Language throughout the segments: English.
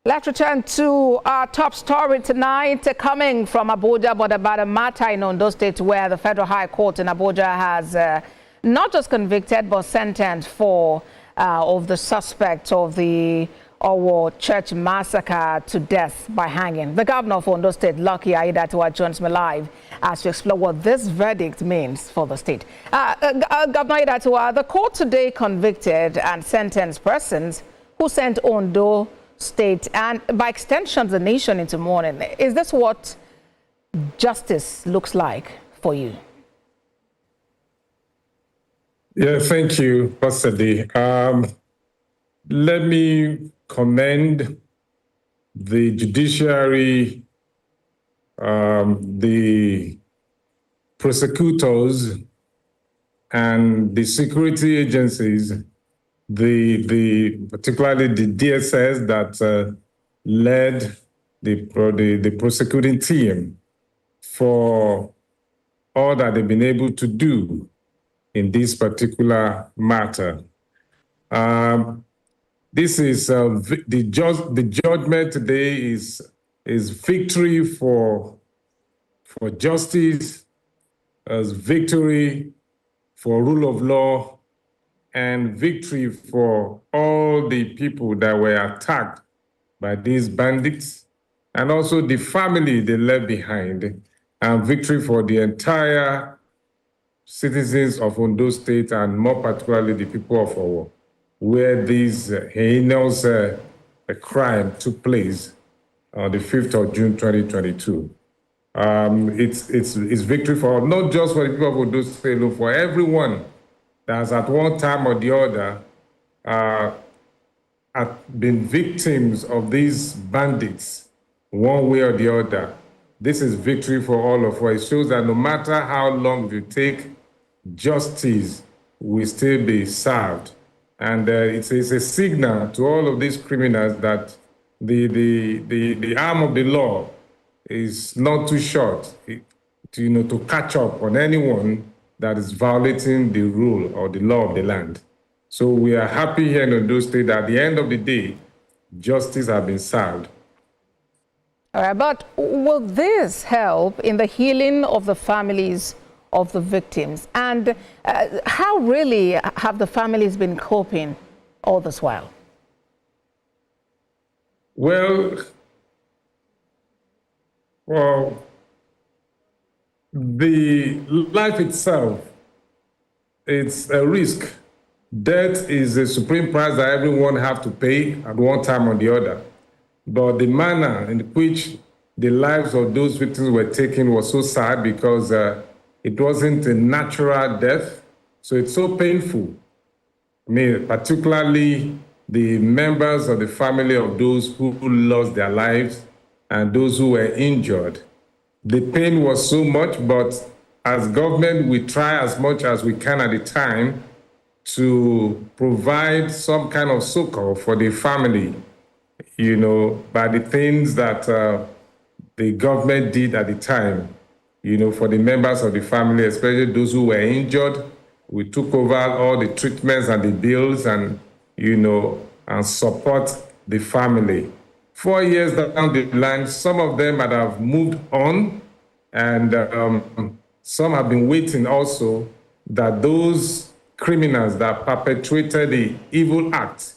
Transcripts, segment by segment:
Let's return to our top story tonight, coming from Abuja, but about a matter in Ondo State where the Federal High Court in Abuja has not just convicted but sentenced four of the suspects of the Owo Church massacre to death by hanging. The governor of Ondo State, Lucky Aiyedatiwa, joins me live as to explore what this verdict means for the state. Governor Aiyedatiwa, the court today convicted and sentenced persons who sent Ondo State and by extension the nation into mourning. Is this what justice looks like for you? Yeah, thank you, Pastor D. Let me commend the judiciary, the prosecutors, and the security agencies, particularly the DSS that led the prosecuting team for all that they've been able to do in this particular matter. This is the judgment today is victory for justice, as victory for rule of law, and victory for all the people that were attacked by these bandits, and also the family they left behind, and victory for the entire citizens of Ondo State, and more particularly the people of Owo, where this heinous crime took place on the 5th of June 2022. It's victory for not just for the people of Ondo State, but for everyone that has at one time or the other have been victims of these bandits, one way or the other. This is victory for all of us. It shows that no matter how long it take, justice will still be served. And it's a signal to all of these criminals that the arm of the law is not too short to catch up on anyone that is violating the rule or the law of the land. So we are happy here in Ondo State that at the end of the day, justice has been served. All right, but will this help in the healing of the families of the victims? And how really have the families been coping all this while? Well, the life itself, it's a risk. Death is a supreme price that everyone have to pay at one time or the other. But the manner in which the lives of those victims were taken was so sad because it wasn't a natural death. So it's so painful. I mean, particularly the members of the family of those who lost their lives and those who were injured. The pain was so much, but as government, we try as much as we can at the time to provide some kind of succor for the family, by the things that the government did at the time, for the members of the family, especially those who were injured. We took over all the treatments and the bills and, and support the family. 4 years down the line, some of them might have moved on, and some have been waiting also that those criminals that perpetrated the evil act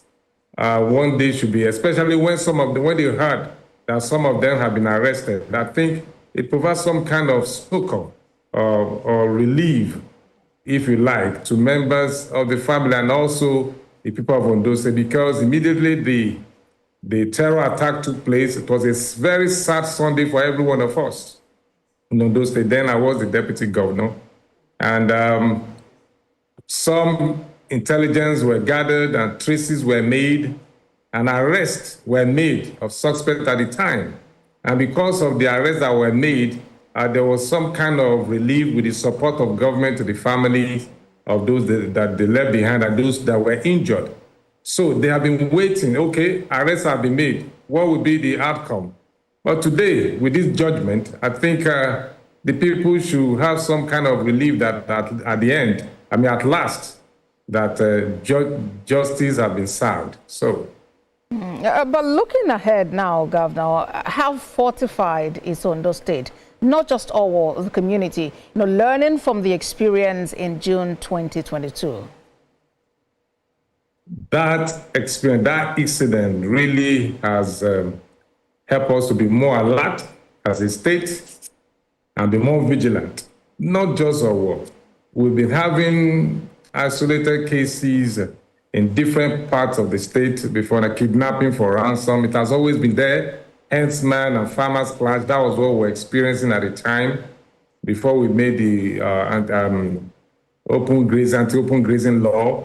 one day should be, especially when when they heard that some of them have been arrested. I think it provides some kind of succor or relief, if you like, to members of the family and also the people of Ondo State, because immediately the terror attack took place. It was a very sad Sunday for every one of us in Ondo State. Then I was the deputy governor, and some intelligence were gathered and traces were made and arrests were made of suspects at the time. And because of the arrests that were made, there was some kind of relief with the support of government to the families of those that they left behind and those that were injured. So they have been waiting, okay, arrests have been made. What will be the outcome? But today, with this judgment, I think the people should have some kind of relief that at the end, at last, that justice has been served. So But looking ahead now, Governor, how fortified is Ondo State? Not just all the community, learning from the experience in June 2022. That experience, that incident really has helped us to be more alert as a state and be more vigilant. Not just our work. We've been having isolated cases in different parts of the state before, the kidnapping for ransom. It has always been there. Herdsmen and farmers clash. That was what we were experiencing at the time before we made the anti-open grazing law,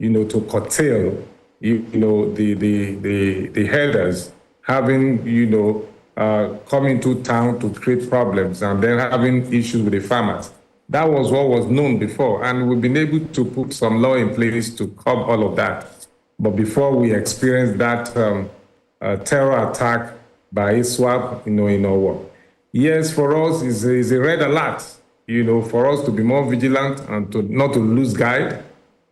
to curtail, the herders having, come into town to create problems and then having issues with the farmers. That was what was known before, and we've been able to put some law in place to curb all of that. But before we experienced that terror attack by ISWAP, in our work. Yes, for us, is a red alert, for us to be more vigilant and not to lose guide.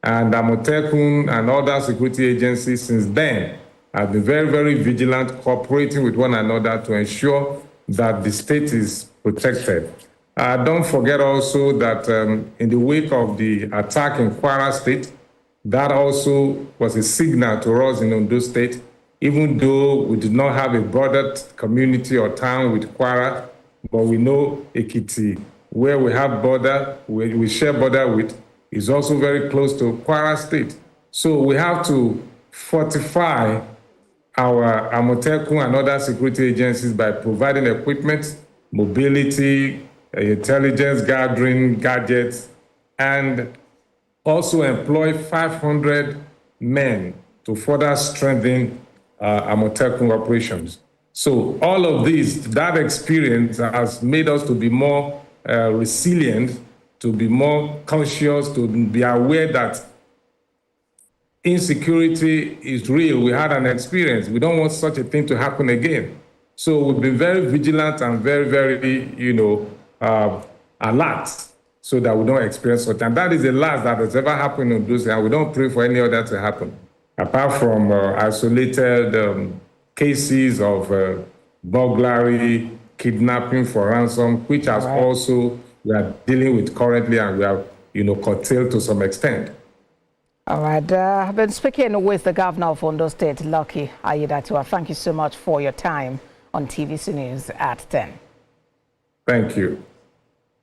And Amotekun and other security agencies since then have been very, very vigilant, cooperating with one another to ensure that the state is protected. Don't forget also that in the wake of the attack in Kwara State, that also was a signal to us in Ondo State, even though we did not have a border community or town with Kwara, but we know Ekiti, where we have border, we share border with, is also very close to Kwara State. So we have to fortify our Amotekun and other security agencies by providing equipment, mobility, intelligence gathering, gadgets, and also employ 500 men to further strengthen Amotekun operations. So all of this, that experience has made us to be more resilient, to be more conscious, to be aware that insecurity is real. We had an experience. We don't want such a thing to happen again. So we've been very vigilant and very, very, alert so that we don't experience such. And that is the last that has ever happened in those, and we don't pray for any other to happen. Apart from isolated cases of burglary, kidnapping for ransom, which has also we are dealing with currently, and we have, curtailed to some extent. All right. I've been speaking with the governor of Ondo State, Lucky Aiyedatiwa. Thank you so much for your time on TVC News at 10. Thank you.